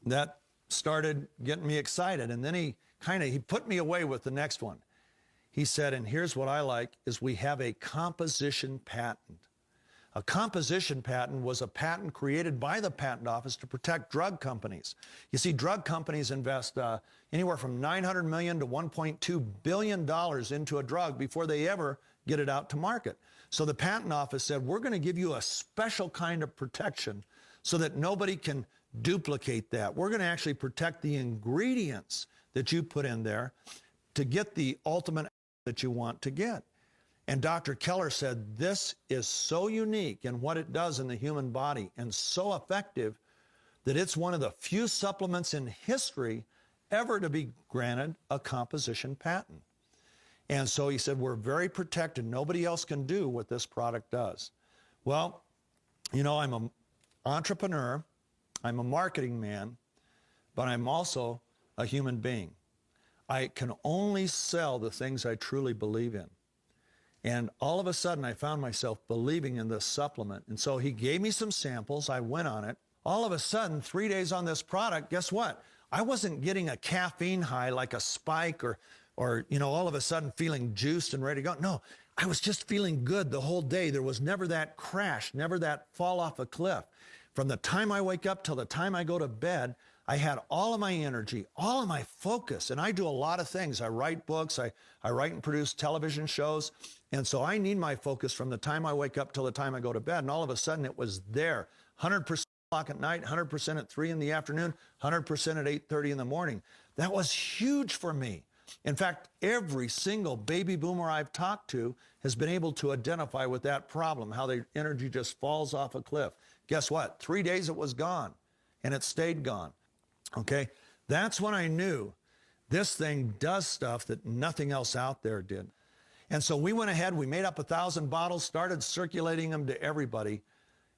that started getting me excited. And then he put me away with the next one. He said, and here's what I like, is we have a composition patent. A composition patent was a patent created by the patent office to protect drug companies. You see, drug companies invest anywhere from $900 million to $1.2 billion into a drug before they ever get it out to market. So the patent office said, we're going to give you a special kind of protection so that nobody can duplicate that. We're going to actually protect the ingredients that you put in there to get the ultimate that you want to get. And Dr. Keller said, this is so unique in what it does in the human body and so effective that it's one of the few supplements in history ever to be granted a composition patent. And so he said, we're very protected. Nobody else can do what this product does. Well, you know, I'm an entrepreneur, I'm a marketing man, but I'm also a human being. I can only sell the things I truly believe in. And all of a sudden, I found myself believing in this supplement. And so he gave me some samples. I went on it. All of a sudden, 3 days on this product, guess what? I wasn't getting a caffeine high like a spike or you know, all of a sudden feeling juiced and ready to go. No, I was just feeling good the whole day. There was never that crash, never that fall off a cliff. From the time I wake up till the time I go to bed, I had all of my energy, all of my focus, and I do a lot of things. I write books, I write and produce television shows, and so I need my focus from the time I wake up till the time I go to bed, and all of a sudden it was there, 100% at night, 100% at 3 in the afternoon, 100% at 8:30 in the morning. That was huge for me. In fact, every single baby boomer I've talked to has been able to identify with that problem, how their energy just falls off a cliff. Guess what? 3 days it was gone, and it stayed gone. Okay, that's when I knew this thing does stuff that nothing else out there did. And so we went ahead, we made up 1,000 bottles, started circulating them to everybody.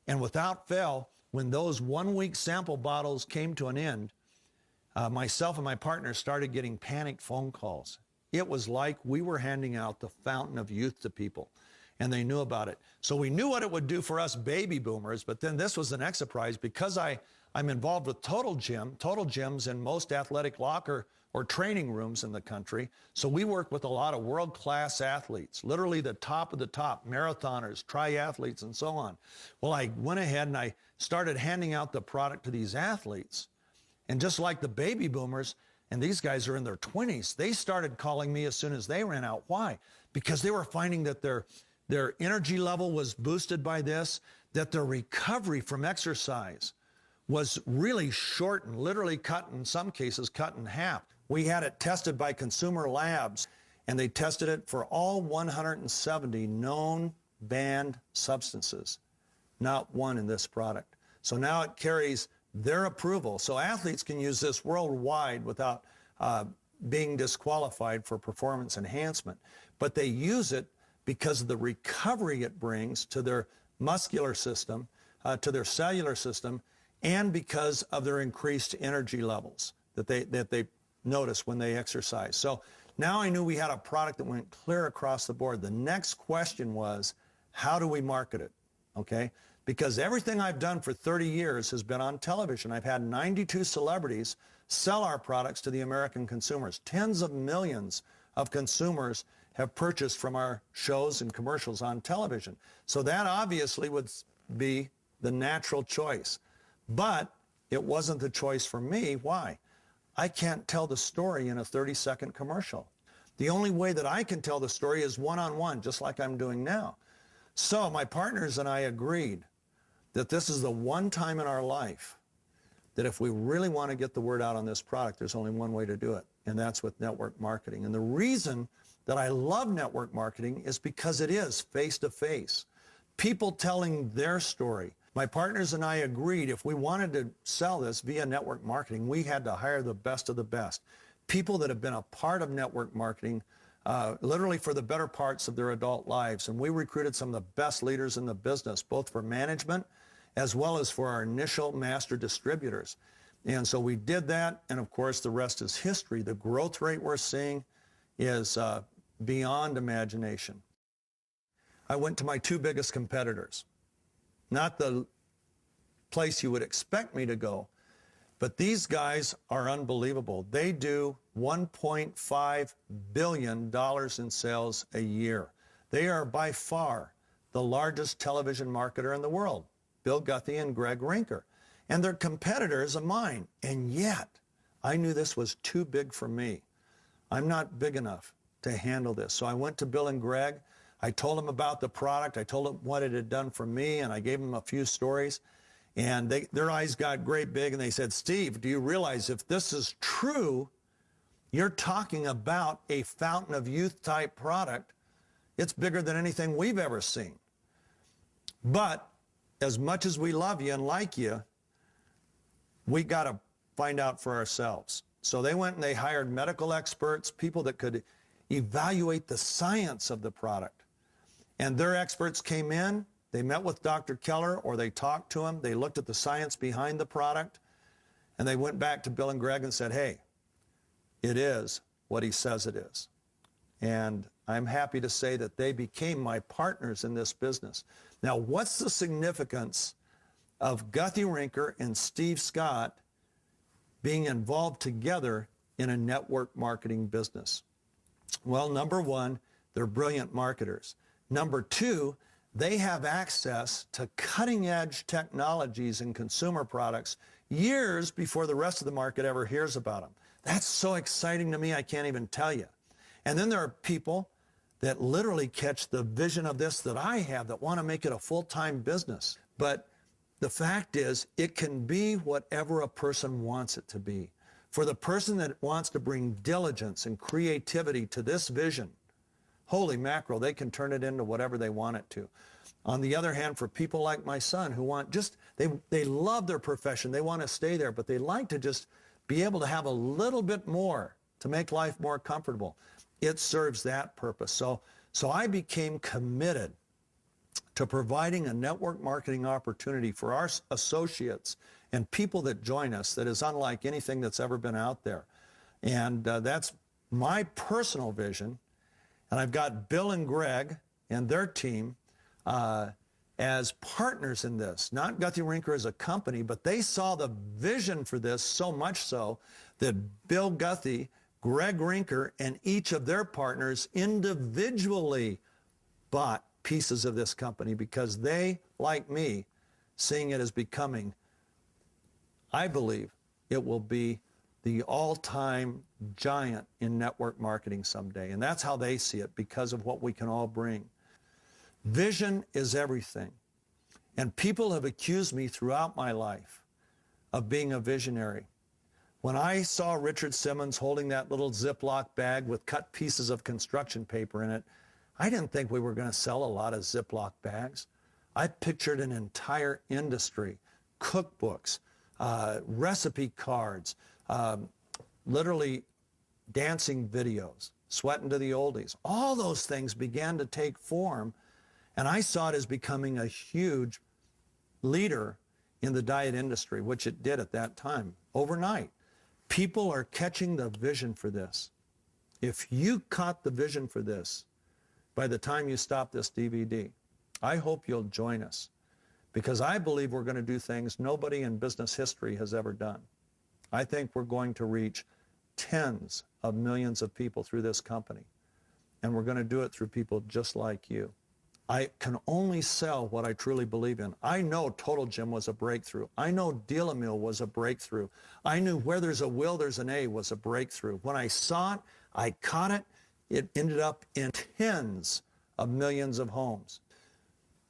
And without fail, when those 1 week sample bottles came to an end, myself and my partner started getting panicked phone calls. It was like we were handing out the fountain of youth to people, and they knew about it. So we knew what it would do for us baby boomers, but then this was the next surprise. Because I'm involved with Total Gyms in most athletic locker or training rooms in the country. So we work with a lot of world-class athletes, literally the top of the top, marathoners, triathletes, and so on. Well, I went ahead and I started handing out the product to these athletes. And just like the baby boomers, and these guys are in their 20s, they started calling me as soon as they ran out. Why? Because they were finding that their energy level was boosted by this, that their recovery from exercise was really shortened, literally cut, in some cases, cut in half. We had it tested by consumer labs, and they tested it for all 170 known banned substances, not one in this product. So now it carries their approval. So athletes can use this worldwide without being disqualified for performance enhancement. But they use it because of the recovery it brings to their muscular system, to their cellular system, and because of their increased energy levels that they notice when they exercise. So now I knew we had a product that went clear across the board. The next question was, how do we market it? Okay? Because everything I've done for 30 years has been on television. I've had 92 celebrities sell our products to the American consumers. Tens of millions of consumers have purchased from our shows and commercials on television. So that obviously would be the natural choice. But it wasn't the choice for me. Why? I can't tell the story in a 30-second commercial. The only way that I can tell the story is one-on-one, just like I'm doing now. So my partners and I agreed that this is the one time in our life that if we really want to get the word out on this product, there's only one way to do it, and that's with network marketing. And the reason that I love network marketing is because it is face-to-face. People telling their story. My partners and I agreed if we wanted to sell this via network marketing, we had to hire the best of the best. People that have been a part of network marketing literally for the better parts of their adult lives. And we recruited some of the best leaders in the business, both for management as well as for our initial master distributors. And so we did that, and of course the rest is history. The growth rate we're seeing is beyond imagination. I went to my two biggest competitors. Not the place you would expect me to go, But these guys are unbelievable. They do $1.5 billion in sales a year. They are by far the largest television marketer in the world, Bill Guthrie and Greg Rinker. And they're competitors of mine. And yet, I knew this was too big for me. I'm not big enough to handle this. So I went to Bill and Greg. I told them about the product. I told them what it had done for me, and I gave them a few stories. And their eyes got great big, and they said, Steve, do you realize if this is true, you're talking about a fountain of youth type product. It's bigger than anything we've ever seen. But as much as we love you and like you, we got to find out for ourselves. So they went and they hired medical experts, people that could evaluate the science of the product. And their experts came in, they met with Dr. Keller, or they talked to him, they looked at the science behind the product, and they went back to Bill and Greg and said, hey, it is what he says it is. And I'm happy to say that they became my partners in this business. Now, what's the significance of Guthrie Rinker and Steve Scott being involved together in a network marketing business? Well, number one, they're brilliant marketers. Number two, they have access to cutting-edge technologies and consumer products years before the rest of the market ever hears about them. That's so exciting to me, I can't even tell you. And then there are people that literally catch the vision of this that I have, that want to make it a full-time business. But the fact is, it can be whatever a person wants it to be. For the person that wants to bring diligence and creativity to this vision, holy mackerel, they can turn it into whatever they want it to. On the other hand, for people like my son who want they love their profession, they want to stay there, but they like to just be able to have a little bit more to make life more comfortable. It serves that purpose. So I became committed to providing a network marketing opportunity for our associates and people that join us that is unlike anything that's ever been out there. And that's my personal vision. And I've got Bill and Greg and their team as partners in this, not Guthrie Rinker as a company, but they saw the vision for this so much so that Bill Guthrie, Greg Rinker, and each of their partners individually bought pieces of this company because they, like me, seeing it as becoming, I believe it will be the all-time giant in network marketing someday. And that's how they see it because of what we can all bring. Vision is everything. And people have accused me throughout my life of being a visionary. When I saw Richard Simmons holding that little Ziploc bag with cut pieces of construction paper in it, I didn't think we were going to sell a lot of Ziploc bags. I pictured an entire industry, cookbooks, recipe cards, literally dancing videos, sweating to the oldies. All those things began to take form, and I saw it as becoming a huge leader in the diet industry, which it did at that time, overnight. People are catching the vision for this. If you caught the vision for this by the time you stop this DVD, I hope you'll join us, because I believe we're going to do things nobody in business history has ever done. I think we're going to reach tens of millions of people through this company, and we're going to do it through people just like you. I can only sell what I truly believe in. I know Total Gym was a breakthrough. I know Deal-A-Meal was a breakthrough. I knew where there's a will, there's an A was a breakthrough. When I saw it, I caught it. It ended up in tens of millions of homes.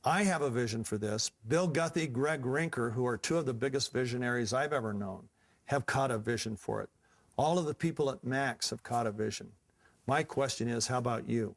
I have a vision for this. Bill Guthrie, Greg Rinker, who are two of the biggest visionaries I've ever known, have caught a vision for it. All of the people at Max have caught a vision. My question is, how about you?